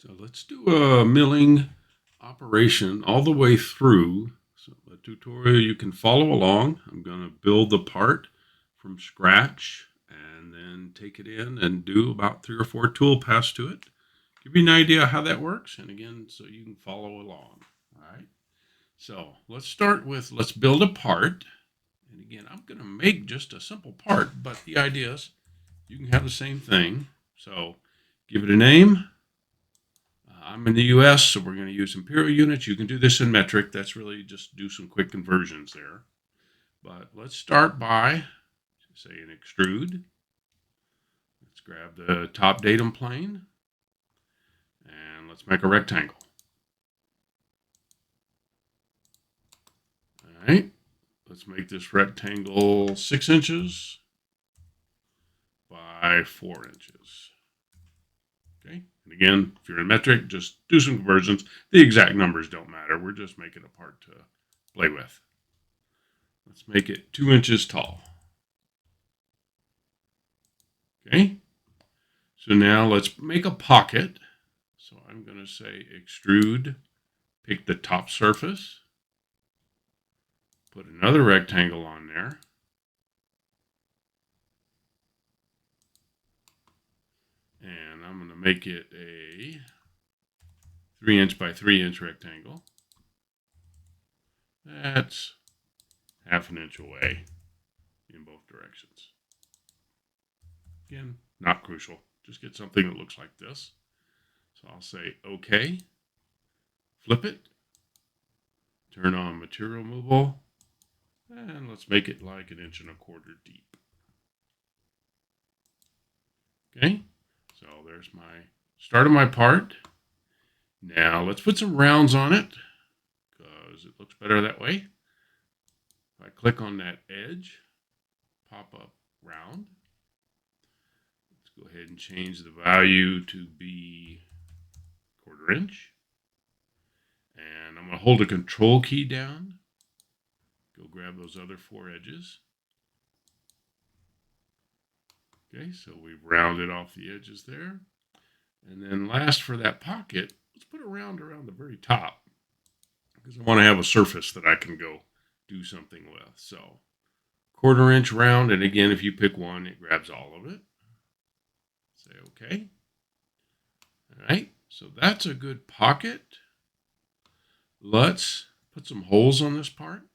So let's do a milling operation all the way through. So the tutorial, you can follow along. I'm going to build the part from scratch and then take it in and do about 3 or 4 tool paths to it. Give you an idea how that works. And again, so you can follow along. All right. So let's start with, let's build a part. And again, I'm going to make just a simple part, but the idea is you can have the same thing. So give it a name. I'm in the US, so we're going to use imperial units. You can do this in metric. That's really just do some quick conversions there. But let's start by, say, an extrude. Let's grab the top datum plane, and let's make a rectangle. All right, let's make this rectangle 6 inches by 4 inches. Okay, and again, if you're in metric, just do some conversions. The exact numbers don't matter. We're just making a part to play with. Let's make it 2 inches tall. Okay, so now let's make a pocket. So I'm going to say extrude, pick the top surface, put another rectangle on there, and I'm going to make it a 3 inch by 3 inch rectangle. That's ½ an inch away in both directions. Again, not crucial. Just get something that looks like this. So I'll say OK, flip it, turn on material removal, and let's make it like 1.25 inches deep. Okay, so there's my start of my part. Now let's put some rounds on it because it looks better that way. If I click on that edge, pop up round. Let's go ahead and change the value to be 1/4 inch. And I'm going to hold the control key down. Go grab those other 4 edges. Okay, so we've rounded off the edges there. And then last for that pocket, let's put a round around the very top because I want to have a surface that I can go do something with. So 1/4 inch round, and again, if you pick one, it grabs all of it. Say OK. All right, so that's a good pocket. Let's put some holes on this part.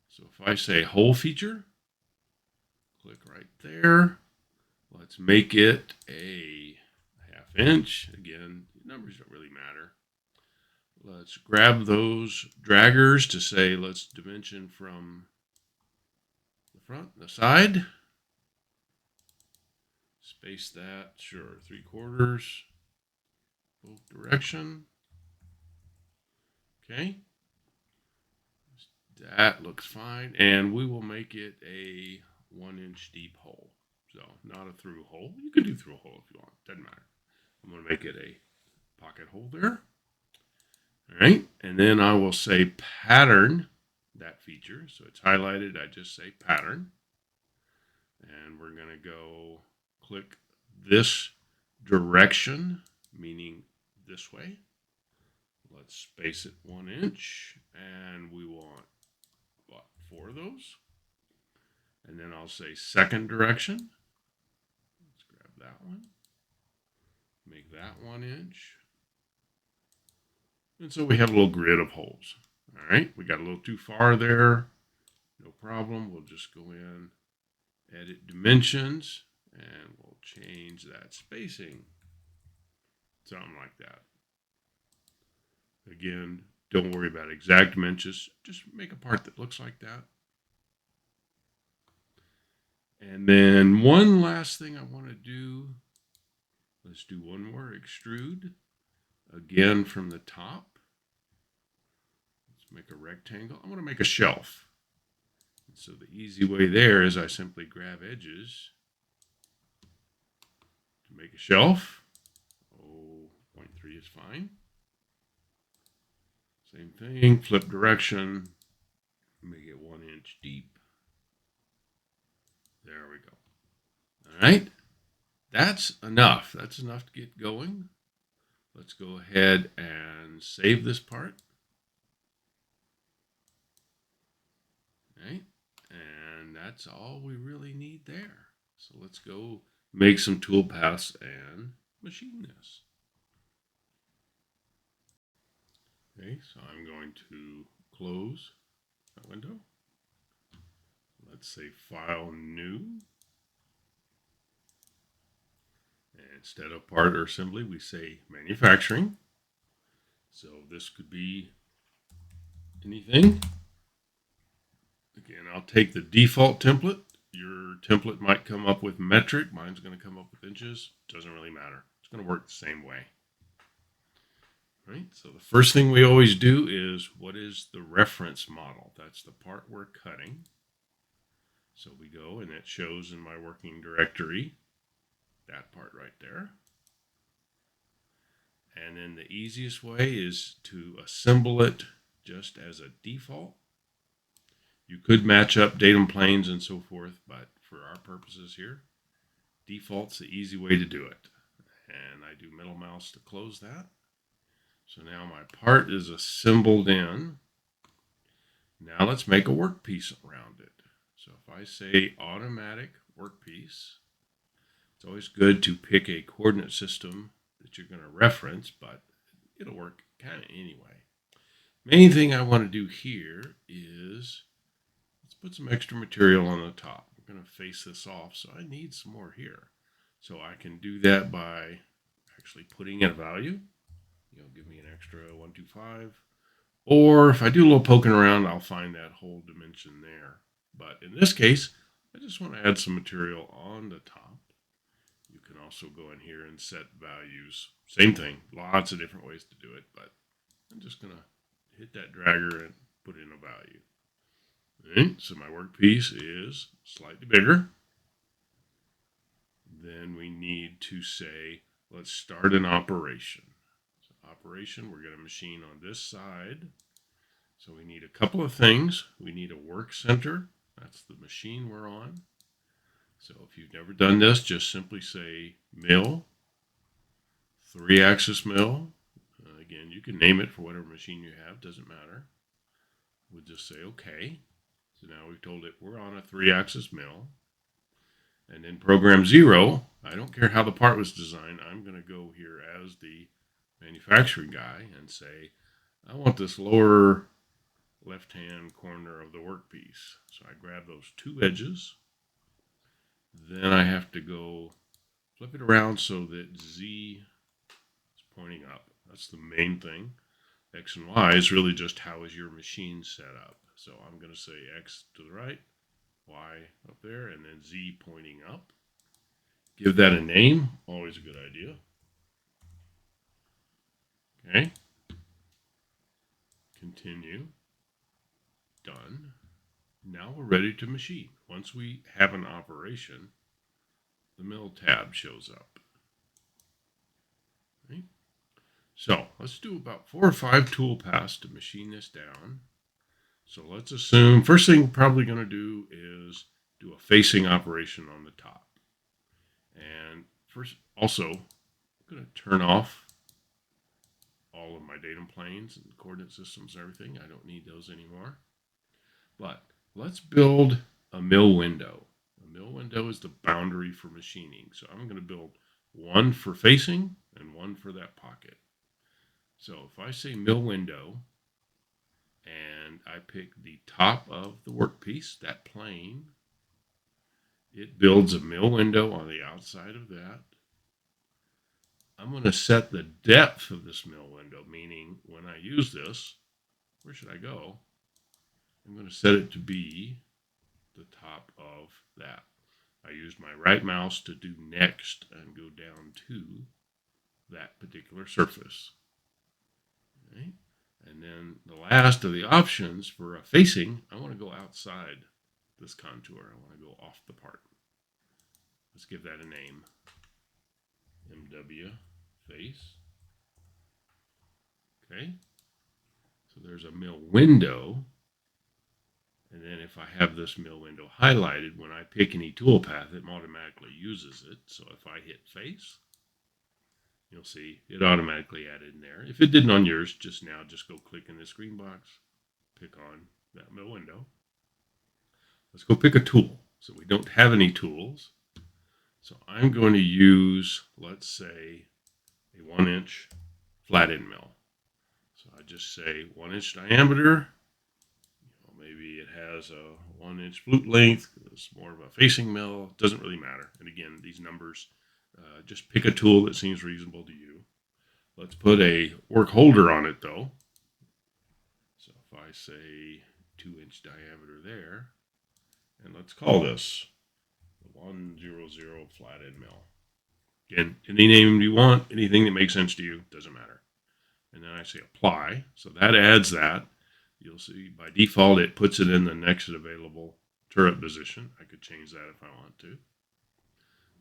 So if I say hole feature, click right there. Let's make it a ½ inch. Again, numbers don't really matter. Let's grab those draggers to say, let's dimension from the front and the side. Space that, sure, 3/4, both direction. Okay. That looks fine. And we will make it a 1 inch deep hole. So not a through hole. You can do through a hole if you want. Doesn't matter. I'm going to make it a pocket hole there. All right. And then I will say pattern that feature. So it's highlighted. I just say pattern. And we're going to go click this direction, meaning this way. Let's space it 1 inch. And we want, what, 4 of those? And then I'll say second direction. Let's grab that one. Make that 1 inch. And so we have a little grid of holes. All right, we got a little too far there. No problem. We'll just go in, edit dimensions, and we'll change that spacing. Something like that. Again, don't worry about exact dimensions. Just make a part that looks like that. And then one last thing I want to do, let's do one more extrude. Again from the top. Let's make a rectangle. I want to make a shelf. And so the easy way there is I simply grab edges to make a shelf. 0.3 is fine. Same thing, flip direction, make it 1 inch deep. There we go. All right, that's enough. That's enough to get going. let's go ahead and save this part. Okay, and that's all we really need there. So let's go make some toolpaths and machine this. Okay, so I'm going to close that window. Let's say File, New. And instead of part or assembly, we say manufacturing. So this could be anything. Again, I'll take the default template. Your template might come up with metric. Mine's going to come up with inches. Doesn't really matter. It's going to work the same way. Right? So the first thing we always do is, what is the reference model? That's the part we're cutting. So we go, and it shows in my working directory that part right there. And then the easiest way is to assemble it just as a default. You could match up datum planes and so forth, but for our purposes here, default's the easy way to do it. And I do middle mouse to close that. So now my part is assembled in. Now let's make a workpiece around it. So if I say automatic workpiece, it's always good to pick a coordinate system that you're going to reference, but it'll work kind of anyway. Main thing I want to do here is, let's put some extra material on the top. We're going to face this off, so I need some more here. So I can do that by actually putting in a value. Give me an extra 125. Or if I do a little poking around, I'll find that whole dimension there. But in this case, I just want to add some material on the top. You can also go in here and set values. Same thing, lots of different ways to do it, but I'm just going to hit that dragger and put in a value. Okay, so my workpiece is slightly bigger. Then we need to say, let's start an operation. So operation, we're going to machine on this side. So we need a couple of things. We need a work center. That's the machine we're on. So if you've never done this, just simply say mill, 3-axis mill. Again, you can name it for whatever machine you have, doesn't matter. We'll just say okay. So now we've told it we're on a 3-axis mill. And then program 0, I don't care how the part was designed, I'm going to go here as the manufacturing guy and say, I want this lower left-hand corner of the workpiece. So I grab those two edges. Then I have to go flip it around so that Z is pointing up. That's the main thing. X and Y is really just how is your machine set up. So I'm going to say X to the right, Y up there, and then Z pointing up. Give that a name, always a good idea. Okay. Continue. Done. Now we're ready to machine. Once we have an operation, the mill tab shows up. Okay. So let's do about 4 or 5 toolpaths to machine this down. So let's assume, first thing we're probably going to do is do a facing operation on the top. And first, also, I'm going to turn off all of my datum planes and coordinate systems and everything. I don't need those anymore. But let's build a mill window. A mill window is the boundary for machining. So I'm going to build one for facing and one for that pocket. So if I say mill window and I pick the top of the workpiece, that plane, it builds a mill window on the outside of that. I'm going to set the depth of this mill window, meaning when I use this, where should I go? I'm going to set it to be the top of that. I used my right mouse to do next and go down to that particular surface. Okay. And then the last of the options for a facing, I want to go outside this contour. I want to go off the part. Let's give that a name. MW face. Okay. So there's a mill window. And then if I have this mill window highlighted, when I pick any toolpath, it automatically uses it. So if I hit face, You'll see it automatically added in there. If it didn't on yours just now, just go click in this green box, pick on that mill window. Let's go pick a tool. So we don't have any tools. So I'm going to use, let's say, a 1-inch flat end mill. So I just say 1-inch diameter. Maybe it has a 1-inch flute length. It's more of a facing mill. Doesn't really matter. And again, these numbers, just pick a tool that seems reasonable to you. Let's put a work holder on it though. So if I say 2-inch diameter there, and let's call this the 100 flat end mill. Again, any name you want, anything that makes sense to you, doesn't matter. And then I say apply. So that adds that. You'll see by default it puts it in the next available turret position. I could change that if I want to.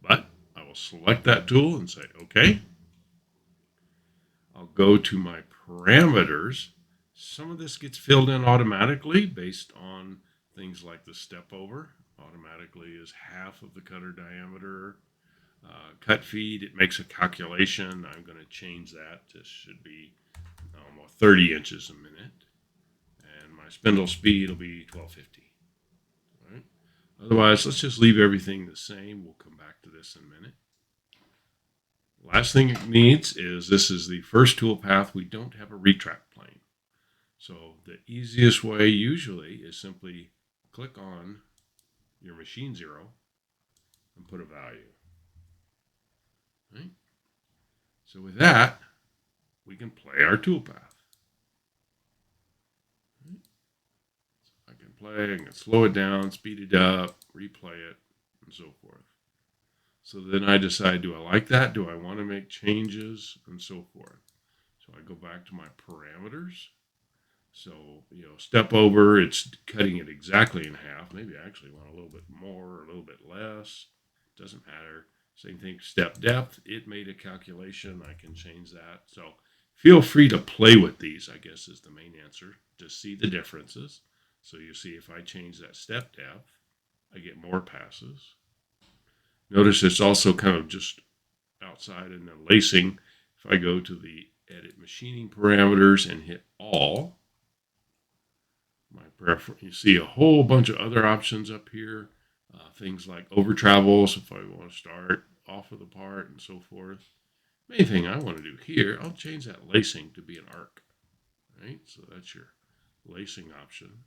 But I will select that tool and say OK. I'll go to my parameters. Some of this gets filled in automatically based on things like the step over. Automatically is half of the cutter diameter. Cut feed, it makes a calculation. I'm going to change that. This should be almost 30 inches a minute. And my spindle speed will be 1250. All right. Otherwise, let's just leave everything the same. We'll come back to this in a minute. Last thing it needs is, this is the first toolpath. We don't have a retract plane. So the easiest way usually is simply click on your machine 0 and put a value. Right? So with that, we can play our toolpath. Right? So I can play, I can slow it down, speed it up, replay it, and so forth. So then I decide, do I like that? Do I want to make changes? And so forth. So I go back to my parameters. So, step over, it's cutting it exactly in half. Maybe I actually want a little bit more or a little bit less. Doesn't matter. Same thing, step depth. It made a calculation. I can change that. So feel free to play with these, I guess is the main answer, to see the differences. So you see if I change that step depth, I get more passes. Notice it's also kind of just outside in the lacing. If I go to the edit machining parameters and hit all, my preference, you see a whole bunch of other options up here. Things like over travels, if I want to start off of the part and so forth. Main thing I want to do here, I'll change that lacing to be an arc. Right? So that's your lacing option.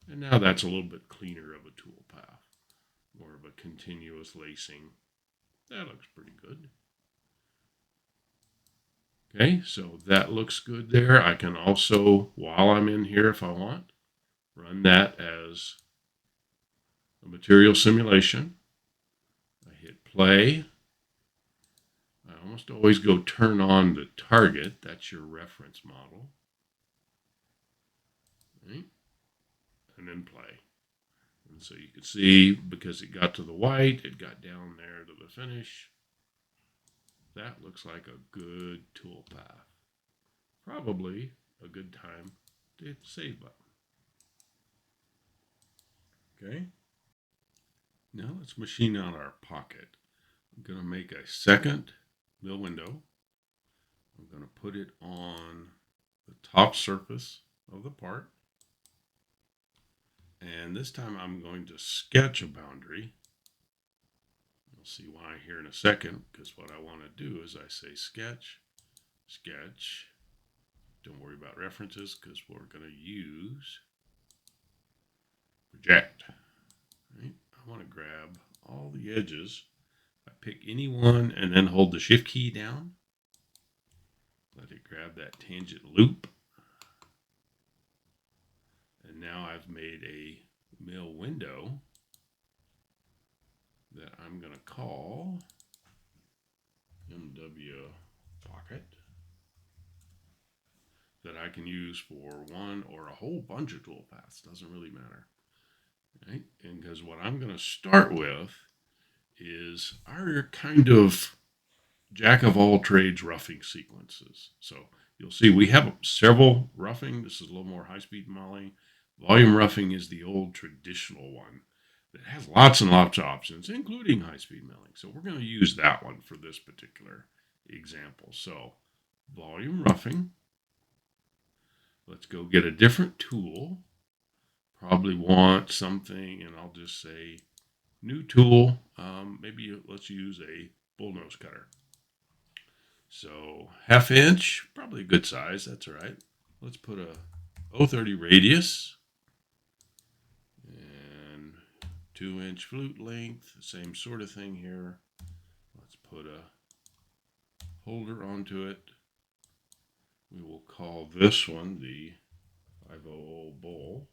And now that's a little bit cleaner of a tool path. More of a continuous lacing. That looks pretty good. Okay, so that looks good there. I can also, while I'm in here if I want, run that as a material simulation. I hit play. I almost always go turn on the target. That's your reference model. Right? And then play. And so you can see, because it got to the white, it got down there to the finish. That looks like a good tool path. Probably a good time to hit the save button. Okay. Now let's machine out our pocket. I'm going to make a second mill window. I'm going to put it on the top surface of the part. And this time I'm going to sketch a boundary. You'll see why here in a second, because what I want to do is I say sketch, sketch. Don't worry about references because we're going to use project. Right? I want to grab all the edges. I pick any one and then hold the shift key down. Let it grab that tangent loop. And now I've made a mill window that I'm going to call MW pocket, that I can use for one or a whole bunch of tool paths. Doesn't really matter. Right? And because what I'm going to start with is our kind of jack of all trades roughing sequences. So you'll see we have several roughing. This is a little more high-speed milling. Volume roughing is the old traditional one that has lots and lots of options, including high-speed milling. So we're going to use that one for this particular example. So volume roughing. Let's go get a different tool. Probably want something, and I'll just say new tool. Maybe let's use a bullnose cutter. So 1/2 inch, probably a good size. That's all right. Let's put a 030 radius and 2-inch flute length. Same sort of thing here. Let's put a holder onto it. We will call this one the 500 bowl.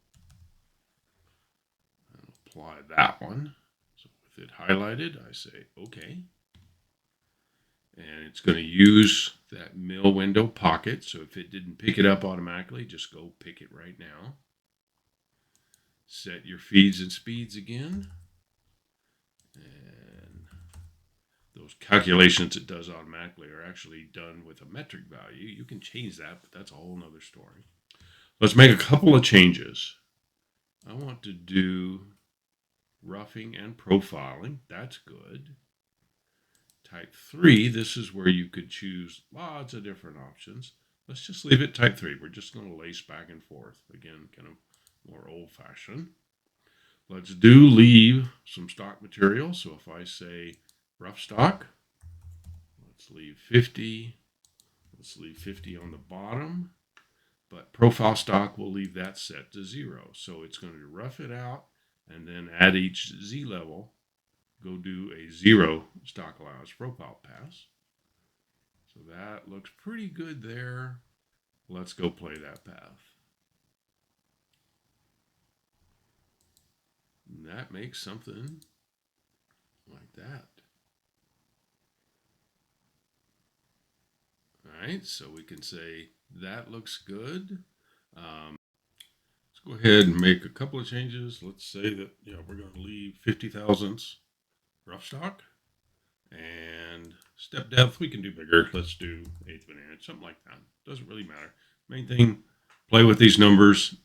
And apply that one. So with it highlighted, I say OK. And it's going to use that mill window pocket. So if it didn't pick it up automatically, just go pick it right now. Set your feeds and speeds again. And those calculations it does automatically are actually done with a metric value. You can change that, but that's a whole nother story. Let's make a couple of changes. I want to do roughing and profiling. That's good. Type 3, this is where you could choose lots of different options. Let's just leave it type 3. We're just going to lace back and forth. Again, kind of more old-fashioned. Let's leave some stock material. So if I say rough stock, let's leave 50. Let's leave 50 on the bottom. But profile stock, we'll leave that set to 0. So it's going to rough it out, and then at each Z level, go do a 0 stock allowance profile pass. So that looks pretty good there. Let's go play that path. And that makes something like that. All right, so we can say that looks good. Let's go ahead and make a couple of changes. Let's say that we're going to leave 50 thousandths rough stock, and step depth we can do bigger. Let's do 1/8 of an inch, something like that. Doesn't really matter. Main thing, play with these numbers,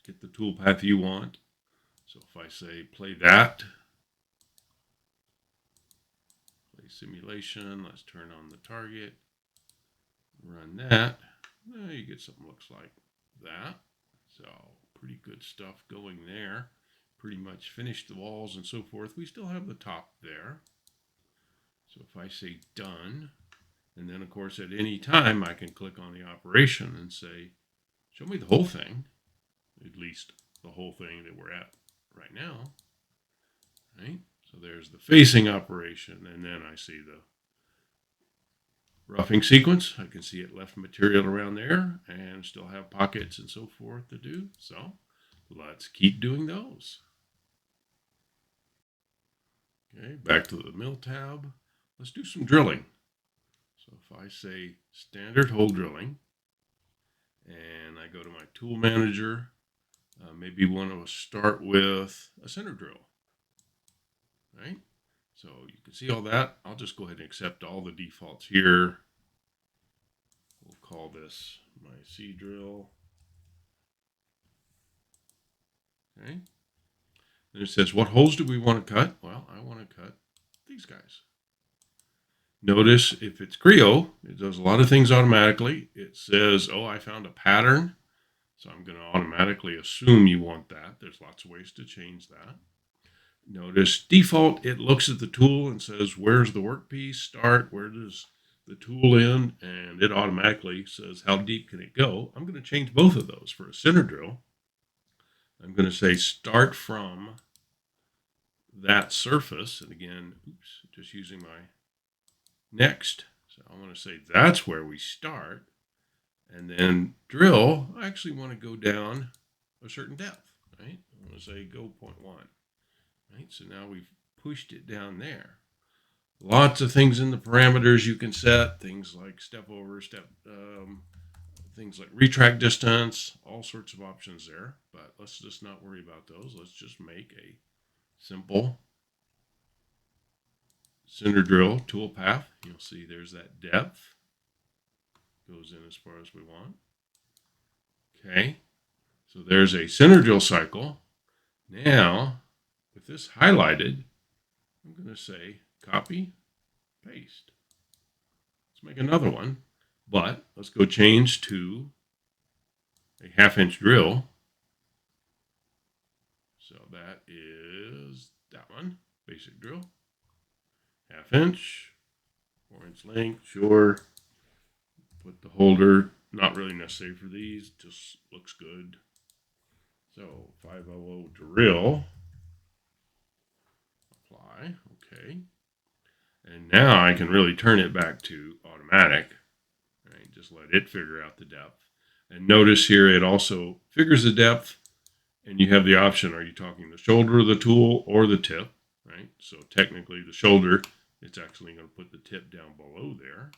get the toolpath you want. So if I say play that, play simulation, let's turn on the target, run that, you get something that looks like that. So pretty good stuff going there. Pretty much finished the walls and so forth. We still have the top there. So if I say done, and then of course at any time I can click on the operation and say, show me the whole thing, at least the whole thing that we're at right now. Right? So there's the facing operation, and then I see the roughing sequence. I can see it left material around there and still have pockets and so forth to do. So let's keep doing those. Okay, back to the mill tab. Let's do some drilling. So if I say standard hole drilling, and I go to my tool manager, maybe want to start with a center drill. Right? So you can see all that. I'll just go ahead and accept all the defaults here. We'll call this my C drill. Okay. Then it says, what holes do we want to cut? Well, I want to cut these guys. Notice if it's Creo, it does a lot of things automatically. It says, oh, I found a pattern. So I'm going to automatically assume you want that. There's lots of ways to change that. Notice default, it looks at the tool and says, where's the workpiece start? Where does the tool end? And it automatically says, how deep can it go? I'm going to change both of those. For a center drill, I'm going to say start from that surface. And again, just using my next. So I want to say that's where we start. And then drill, I actually want to go down a certain depth, right? I want to say go 0.1. Right, so now we've pushed it down there. Lots of things in the parameters you can set, things like step over, things like retract distance, all sorts of options there. But let's just not worry about those. Let's just make a simple center drill toolpath. You'll see there's that depth. Goes in as far as we want. Okay, so there's a center drill cycle. Now, with this highlighted, I'm going to say copy, paste. make another one, but let's go change to a 1/2-inch drill. So that is that one, basic drill, 1/2-inch, 4-inch length, sure. Put the holder, not really necessary for these, just looks good. So 500 drill, apply, okay. And now I can really turn it back to automatic, right? Just let it figure out the depth. And notice here it also figures the depth, and you have the option, are you talking the shoulder of the tool or the tip, right? So technically the shoulder, it's actually going to put the tip down below there.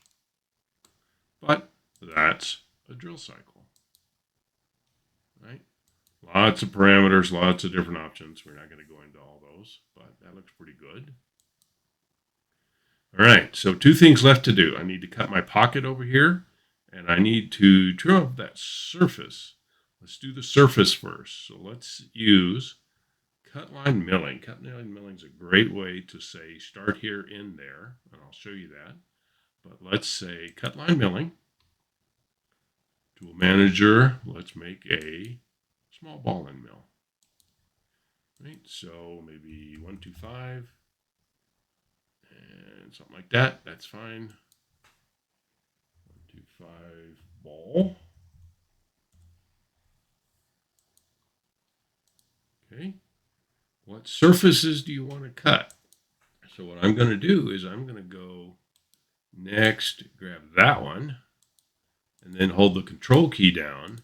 But that's a drill cycle, right? Lots of parameters, lots of different options. We're not going to go into all those, but that looks pretty good. All right, so 2 things left to do. I need to cut my pocket over here, and I need to trim up that surface. Let's do the surface first. So let's use cut line milling. Cut line milling is a great way to say start here, end there, and I'll show you that. But let's say cut line milling. Tool manager, let's make a small ball end mill. Right, so maybe 125 and something like that. That's fine. 125 ball. Okay. What surfaces do you want to cut? So what I'm going to do is I'm going to go next, grab that one, and then hold the control key down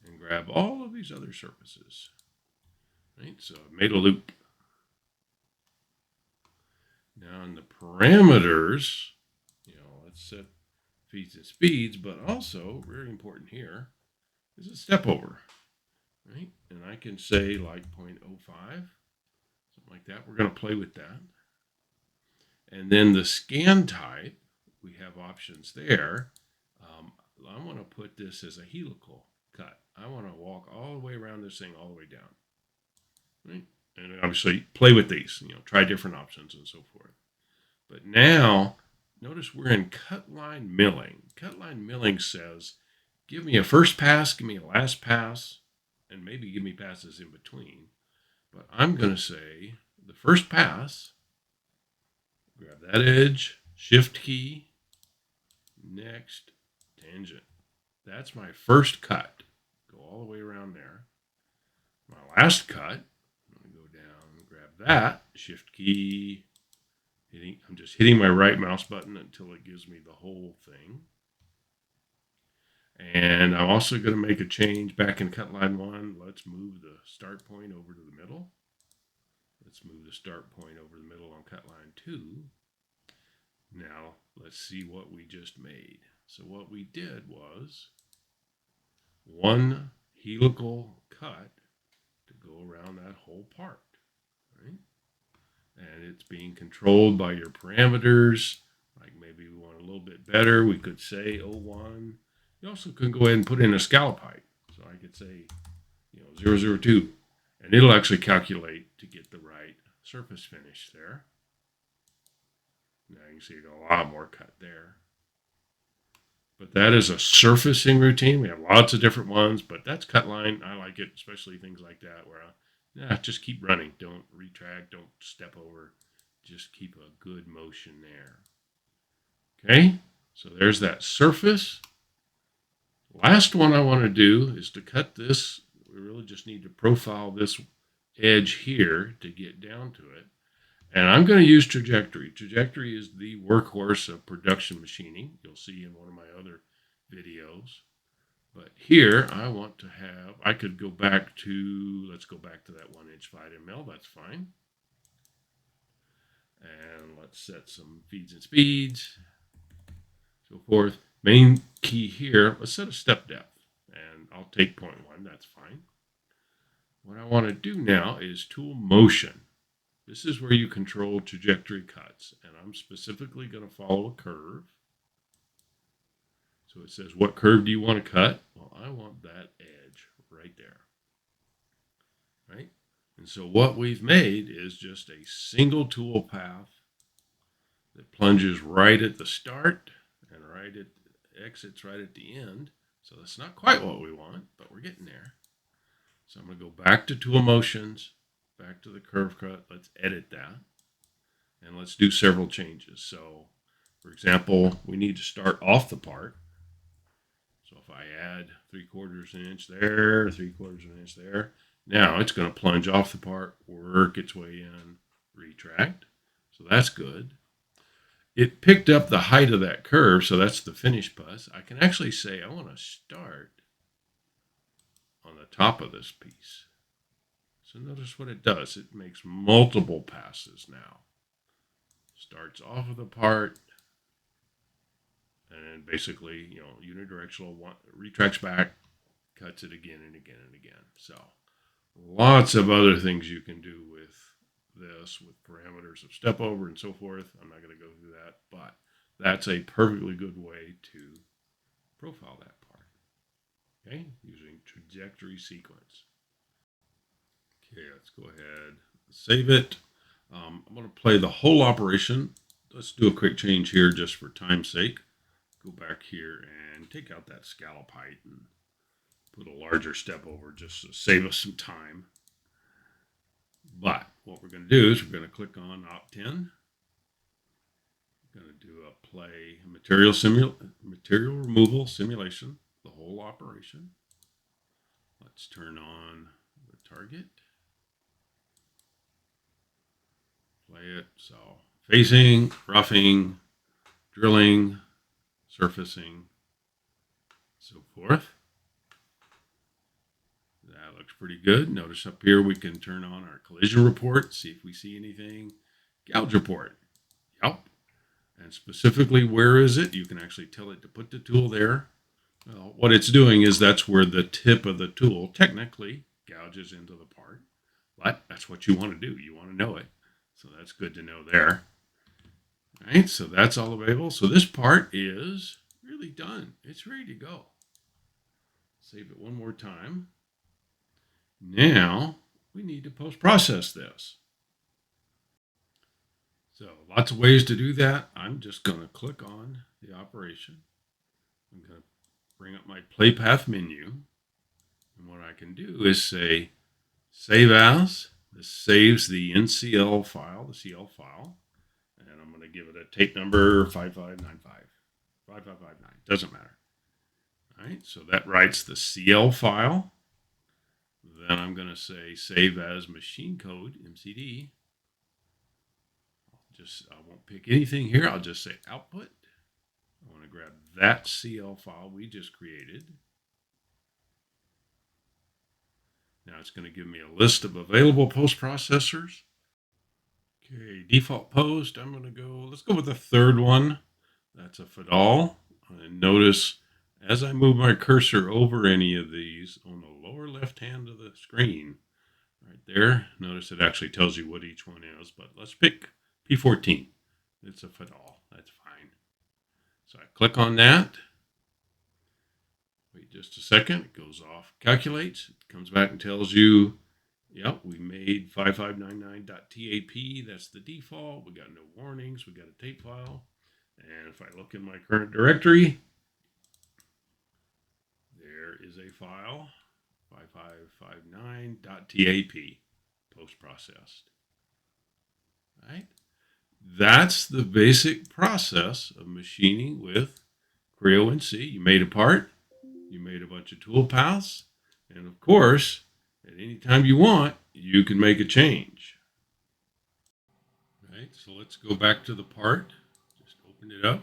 and grab all of these other surfaces. Right, so I've made a loop. Now in the parameters, let's set feeds and speeds, but also very important here is a step over, right? And I can say like 0.05, something like that. We're going to play with that. And then the scan type, we have options there. I want to put this as a helical cut. I want to walk all the way around this thing all the way down, right? And obviously play with these, try different options and so forth. But now, notice we're in cut line milling. Cut line milling says, give me a first pass, give me a last pass, and maybe give me passes in between. But I'm going to say the first pass, grab that edge, shift key, next, tangent. That's my first cut. Go all the way around there. My last cut, I'm going to go down and grab that, shift key, I'm just hitting my right mouse button until it gives me the whole thing. And I'm also going to make a change back in cut line 1. Let's move the start point over to the middle. Let's move the start point over the middle on cut line 2. Now let's see what we just made. So what we did was one helical cut to go around that whole part, right? And it's being controlled by your parameters. Like maybe we want a little bit better. We could say 0.1. You also could go ahead and put in a scallop height. So I could say, 0.02. And it'll actually calculate to get the right surface finish there. Now you can see a lot more cut there. But that is a surfacing routine. We have lots of different ones, but that's cut line. I like it, especially things like that where just keep running. Don't retract. Don't step over. Just keep a good motion there. Okay, so there's that surface. Last one I want to do is to cut this. We really just need to profile this edge here to get down to it. And I'm going to use trajectory. Trajectory is the workhorse of production machining. You'll see in one of my other videos. But here I want to have, I could go back to, let's go back to that 1-inch 5mm. That's fine. And let's set some feeds and speeds, so forth. Main key here, let's set a step depth. And I'll take 0.1, that's fine. What I want to do now is tool motion. This is where you control trajectory cuts, and I'm specifically going to follow a curve. So it says, what curve do you want to cut? Well, I want that edge right there, right? And so what we've made is just a single tool path that plunges right at the start, exits right at the end. So that's not quite what we want, but we're getting there. So I'm going to go back to Tool Motions, back to the curve cut. Let's edit that. And let's do several changes. So, for example, we need to start off the part. So if I add 3/4 inch there, 3/4 inch there, now it's going to plunge off the part, work its way in, retract. So that's good. It picked up the height of that curve, so that's the finish pass. I can actually say I want to start on the top of this piece. So notice what it does. It makes multiple passes now. Starts off of the part, and basically, unidirectional, retracts back, cuts it again and again and again. So lots of other things you can do with this, with parameters of step over and so forth. I'm not going to go through that, but that's a perfectly good way to profile that part. Okay, using trajectory sequence. Okay, let's go ahead, save it. I'm going to play the whole operation. Let's do a quick change here just for time's sake. Go back here and take out that scallop height and put a larger step over just to save us some time. But what we're going to do is we're going to click on Op 10. We're going to do a play material removal simulation, the whole operation. Let's turn on the target. Play it. So facing, roughing, drilling, surfacing, so forth. That looks pretty good. Notice up here we can turn on our collision report, see if we see anything. Gouge report. Yep. And specifically, where is it? You can actually tell it to put the tool there. Well, what it's doing is that's where the tip of the tool technically gouges into the part. But that's what you want to do. You want to know it. So that's good to know there. All right, so that's all available. So this part is really done. It's ready to go. Save it one more time. Now we need to post-process this. So lots of ways to do that. I'm just going to click on the operation. I'm going to bring up my play path menu. And what I can do is say save as. This saves the NCL file, the CL file. And I'm going to give it a tape number 5595. 5559. Doesn't matter. All right, so that writes the CL file. Then I'm going to say save as machine code, MCD. I won't pick anything here. I'll just say output. I want to grab that CL file we just created. Now it's going to give me a list of available post processors. Okay, default post. Let's go with the third one. That's a Fadal. And notice as I move my cursor over any of these on the lower left hand of the screen, right there, notice it actually tells you what each one is, but let's pick P14. It's a Fadal. That's fine. So I click on that. Wait just a second. It goes off, calculates. It comes back and tells you, yep, we made 5599.tap. That's the default. We got no warnings. We got a tape file. And if I look in my current directory, there is a file, 5559.tap, post-processed. Right? That's the basic process of machining with Creo NC. You made a part, you made a bunch of tool paths, and of course, at any time you want, you can make a change. Right, so let's go back to the part. Just open it up.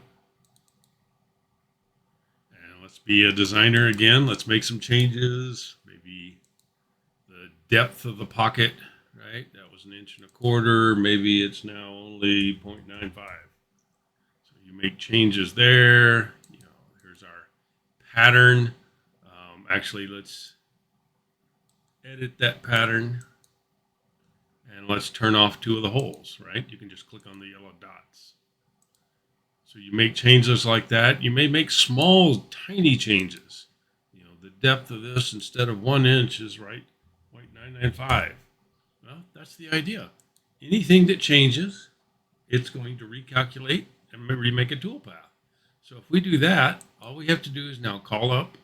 And let's be a designer again. Let's make some changes. Maybe the depth of the pocket, right? That was 1.25 inches. Maybe it's now only 0.95. So you make changes there. Here's our pattern. Actually, let's edit that pattern. And let's turn off 2 of the holes, right? You can just click on the yellow dots. So you make changes like that. You may make small, tiny changes. The depth of this instead of 1 inch is right 0.995. Well, that's the idea. Anything that changes, it's going to recalculate and remake a toolpath. So if we do that, all we have to do is now call up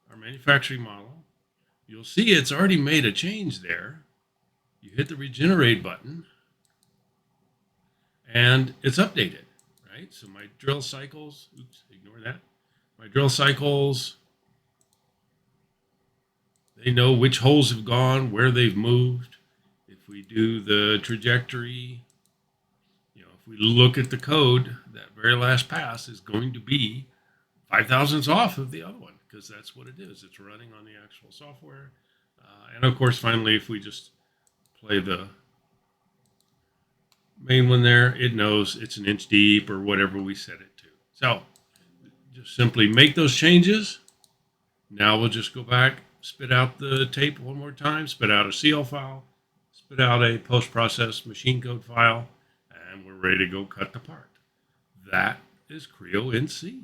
our manufacturing model. You'll see it's already made a change there. You hit the regenerate button and it's updated, right? So my drill cycles, oops, ignore that. My drill cycles, they know which holes have gone, where they've moved. If we do the trajectory, if we look at the code, that very last pass is going to be 5 thousandths off of the other one, because that's what it is. It's running on the actual software. And of course, finally, if we just play the main one there, it knows it's an inch deep or whatever we set it to. So just simply make those changes. Now we'll just go back, spit out the tape one more time, spit out a CL file, spit out a post-process machine code file, and we're ready to go cut the part. That is Creo NC.